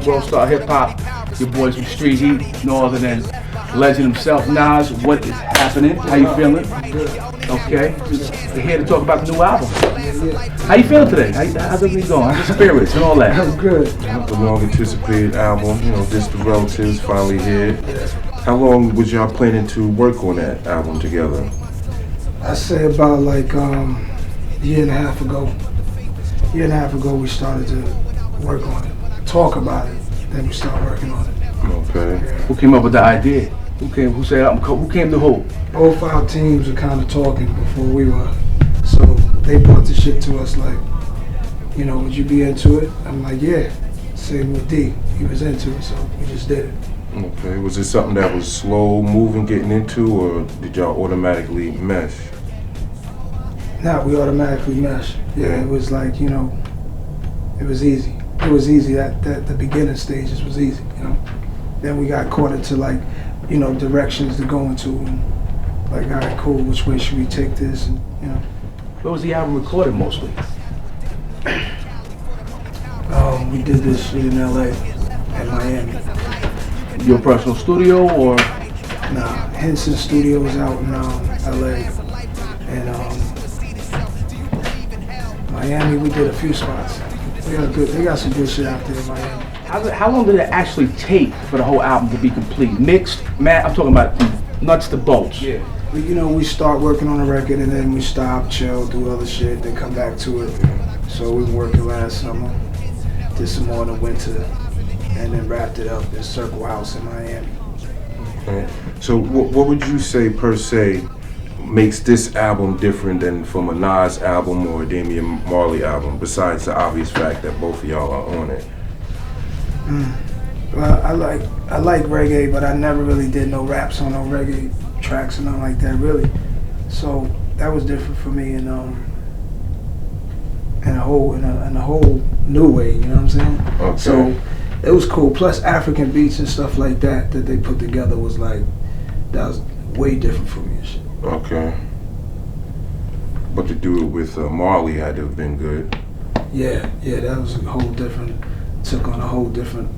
world star hip hop. Your boys from Street Heat, no other than legend himself, Nas. What is happening? How you feeling? Okay. We're here to talk about the new album. How you feeling today? How's everything going? How's the spirits and all that? I'm good. The long anticipated album, this the relatives finally here. How long was y'all planning to work on that album together? I say about like a year and a half ago. A year and a half ago we started to work on it, talk about it, then we started working on it. Okay. Who came up with the idea? Who said who came to who? Both our teams were kind of talking before we were, so they brought the shit to us like, would you be into it? I'm like, yeah. Same with D, he was into it, so we just did it. Okay, was it something that was slow moving getting into, or did y'all automatically mesh? Nah, we automatically meshed. Yeah, it was like, it was easy. It was easy, at the beginning stages was easy, Then we got caught into like, directions to go into, and like, all right, cool, which way should we take this, and Where was the album recorded mostly? We did this shit in LA and Miami. Your personal studio or? Nah, Henson Studios out in LA, and Miami we did a few spots. They got some good shit out there in Miami. How long did it actually take for the whole album to be complete? Mixed, I'm talking about nuts to bolts. Yeah. We start working on a record and then we stop, chill, do other shit, then come back to it. So we were working last summer, did some more in the winter, and then wrapped it up in Circle House in Miami. Okay. So what would you say per se makes this album different than from a Nas album or a DAMIAN MARLEY album, besides the obvious fact that both of y'all are on it? Well, I like reggae, but I never really did no raps on no reggae tracks and nothing like that, really. So that was different for me in a whole new way. You know what I'm saying? Okay. So it was cool. Plus African beats and stuff like that they put together was like, that was way different for me and shit. Okay. But to do it with Marley had to have been good. Yeah, that was a whole different, took on a whole different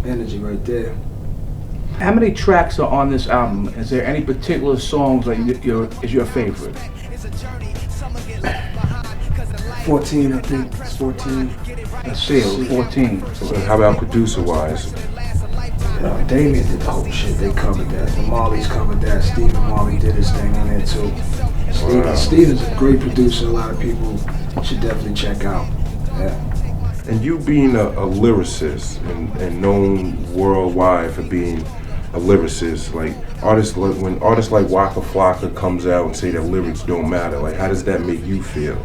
energy right there. How many tracks are on this album? Is there any particular songs that is your favorite? 14, I think. It's 14. Let's see, it was 14. So how about producer-wise? Damian did the whole shit. They covered that. The Marleys covered that. Stephen Marley did his thing on there too. Stephen's a great producer. A lot of people should definitely check out. Yeah. And you being a lyricist and known worldwide for being a lyricist, like when artists like Waka Flocka comes out and say that lyrics don't matter, like how does that make you feel?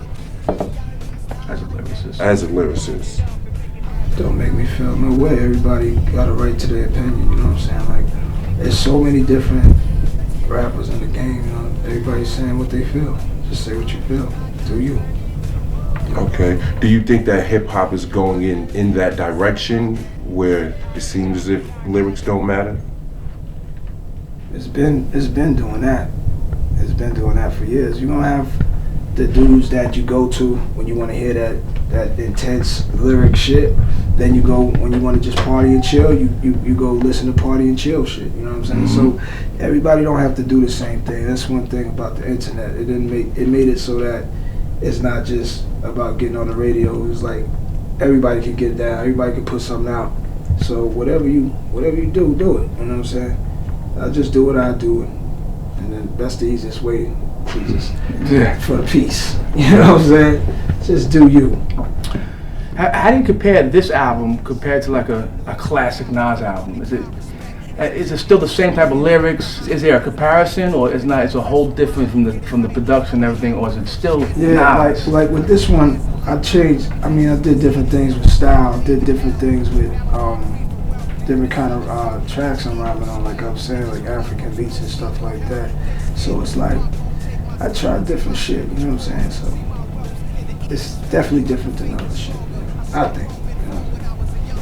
As a lyricist. Don't make me feel no way. Everybody got a right to their opinion, you know what I'm saying? Like, there's so many different rappers in the game, everybody's saying what they feel. Just say what you feel. Do you. Okay. Do you think that hip hop is going in that direction where it seems as if lyrics don't matter? It's been doing that. It's been doing that for years. You're gonna have the dudes that you go to when you want to hear that intense lyric shit. Then you go when you want to just party and chill. You go listen to party and chill shit. You know what I'm saying? Mm-hmm. So everybody don't have to do the same thing. That's one thing about the internet. It made it so that it's not just about getting on the radio. It was like everybody can get down. Everybody can put something out. So whatever you do, do it. You know what I'm saying? I just do what I do, and then that's the easiest way to just for the peace. You know what I'm saying? Just do you. How do you compare this album compared to like a classic Nas album? Is it still the same type of lyrics? Is there a comparison, or is not? It's a whole different from the production and everything, or is it still Nas? like with this one, I changed. I mean, I did different things with style. I did different things with different kind of tracks I'm rapping on. Like I'm saying, like African beats and stuff like that. So it's like I tried different shit. You know what I'm saying? So it's definitely different than other shit. I think.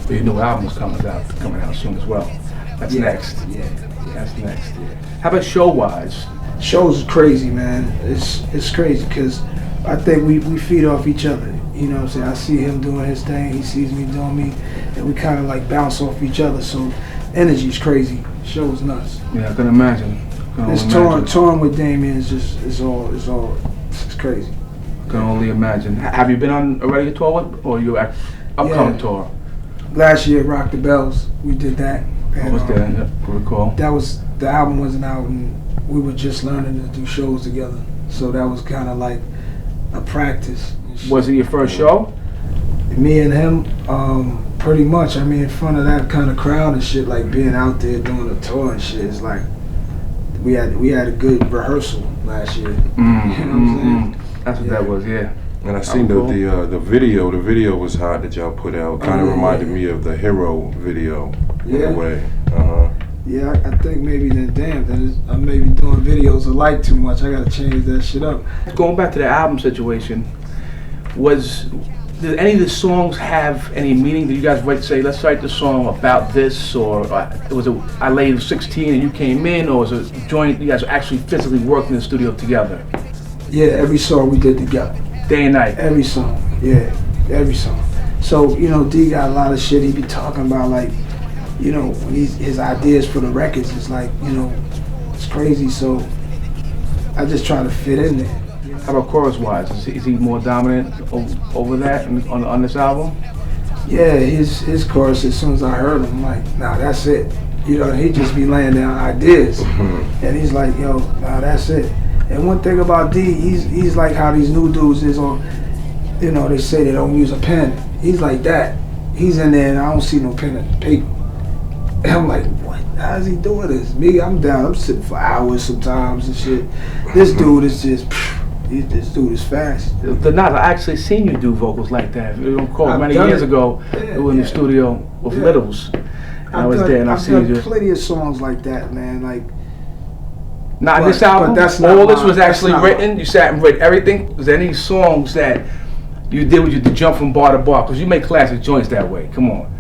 But your new album is coming out soon as well. That's next. Yeah. That's next. Yeah. How about show-wise? Shows is crazy, man. It's crazy because I think we feed off each other. You know what I'm saying? I see him doing his thing, he sees me doing me, and we kind of like bounce off each other. So energy's crazy. Show's nuts. Yeah, I can imagine. This touring with Damian is just it's crazy. I can only imagine. Have you been on a radio tour with, or you upcoming tour? Last year, Rock the Bells, we did that. And, I was there. Yeah, recall. That was, the album wasn't out, and we were just learning to do shows together. So that was kind of like a practice. Was it your first show? Me and him, pretty much. I mean, in front of that kind of crowd and shit, like being out there doing a tour and shit, it's like we had a good rehearsal last year. You know what I'm saying? That's what that was, yeah. And I seen the video. The video was hot that y'all put out. Kind of reminded me of the Hero video in a way. Yeah, I think maybe I may be doing videos alike too much. I gotta change that shit up. Going back to the album situation, did any of the songs have any meaning? Did you guys say, let's write the song about this, or was it I laid 16 and you came in, or was it joint? You guys actually physically working in the studio together? Yeah, every song we did together. Day and night. Every song, yeah, every song. So you know, D got a lot of shit he be talking about, like, you know, when his ideas for the records is like, you know, it's crazy. So I just try to fit in there. How about chorus-wise? Is he more dominant over that on this album? Yeah, his chorus, as soon as I heard him, I'm like, nah, that's it. You know, he just be laying down ideas. And he's like, yo, nah, that's it. And one thing about D, he's like how these new dudes is on, you know, they say they don't use a pen. He's like that. He's in there and I don't see no pen and paper. And I'm like, what? How's he doing this? Me, I'm down, I'm sitting for hours sometimes and shit. This dude is just, this dude is fast. The Nas, I actually seen you do vocals like that. You don't recall, many years ago, we were in the studio with Littles. And I was there and I've seen you. Plenty of songs like that, man. Like, not this album. That's not all this was actually written. You sat and read everything. Was there any songs that you did with you to jump from bar to bar? Because you make classic joints that way. Come on.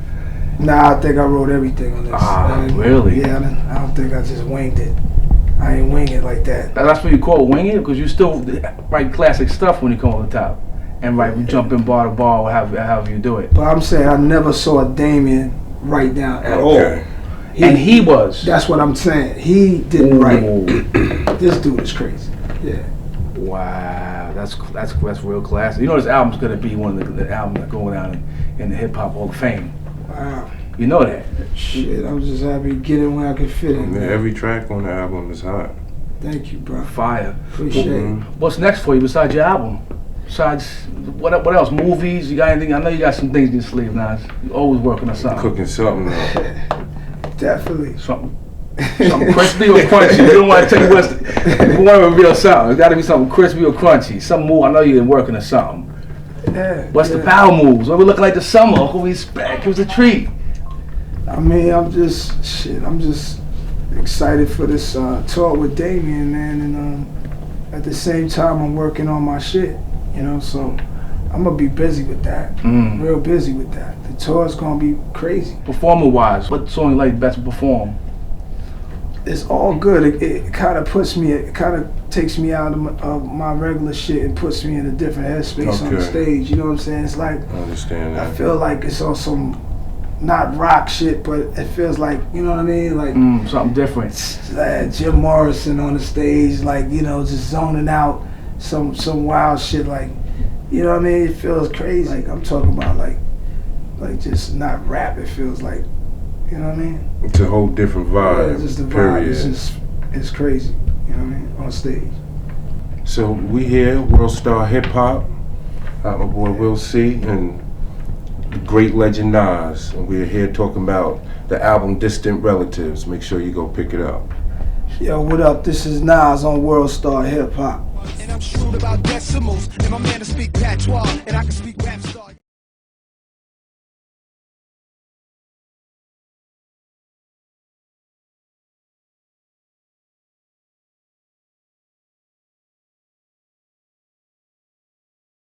Nah, I think I wrote everything on this. Really? Yeah, I don't think I just winged it. I ain't wing it like that. That's what you call winging it, because you still write classic stuff when you come on the top, and you jump in bar to bar, or however you do it. But I'm saying I never saw Damian write down at all. He was. That's what I'm saying. He didn't write. This dude is crazy. Yeah. Wow, that's real classic. You know this album's gonna be one of the albums that go down in the Hip Hop Hall of Fame. Wow. You know that. Shit, I'm just happy to get in where I can fit in. Yeah, every track on the album is hot. Thank you, bro. Fire. Appreciate it. What's next for you besides your album? Besides, what else? Movies? You got anything? I know you got some things in your sleeve now. You always working on something. Cooking something up. Definitely. Something crispy or crunchy. You don't want to tell you what's. If you want to reveal something, it's got to be something crispy or crunchy. Some move. I know you've been working on something. Yeah. What's the power moves? What we looking like this summer? Who we expect? It was a treat. I mean, I'm just excited for this tour with Damian, man, and at the same time I'm working on my shit, you know, so I'm gonna be busy with that, real busy with that. The tour's gonna be crazy. Performer-wise, what song you like best to perform? It's all good. It kind of takes me out of my regular shit and puts me in a different headspace on the stage, you know what I'm saying? It's like, I understand that. I feel like it's on some, not rock shit, but it feels like, you know what I mean? Like something different. Jim Morrison on the stage, like, you know, just zoning out some wild shit, like, you know what I mean? It feels crazy. Like, I'm talking about like just not rap. It feels like, you know what I mean? It's a whole different vibe. Yeah, just the vibe is it's crazy. You know what I mean? On stage. So we here, World Star Hip Hop. My boy Will C and the great legend Nas, and we're here talking about the album Distant Relatives. Make sure you go pick it up. Yo, what up? This is Nas on World Star Hip Hop. And I'm shrewd about decimals, and my man to speak patois, and I can speak rap star.